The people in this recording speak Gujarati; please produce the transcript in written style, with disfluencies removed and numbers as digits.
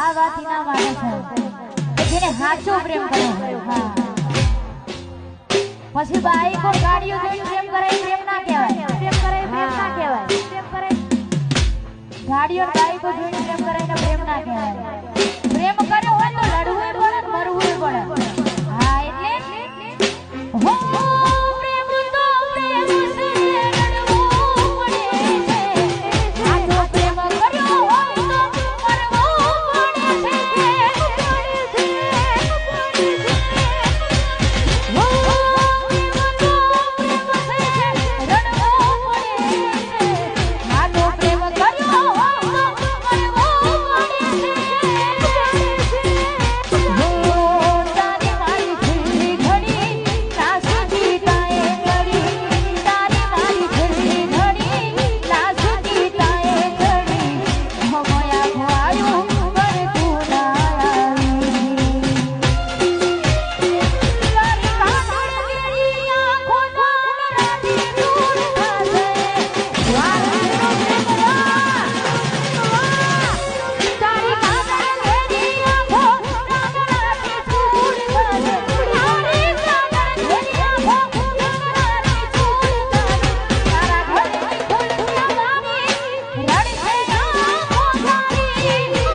આ વાત એના માટે છે જેને સાચો પ્રેમ કરે હા પછી બાઈ કો ગાડીઓ જોઈને પ્રેમ કરે પ્રેમ ના કહેવાય પ્રેમ કરે પ્રેમ ના કહેવાય પ્રેમ કરે ગાડીઓ બાઈ કો જોઈને પ્રેમ કરે ને પ્રેમ ના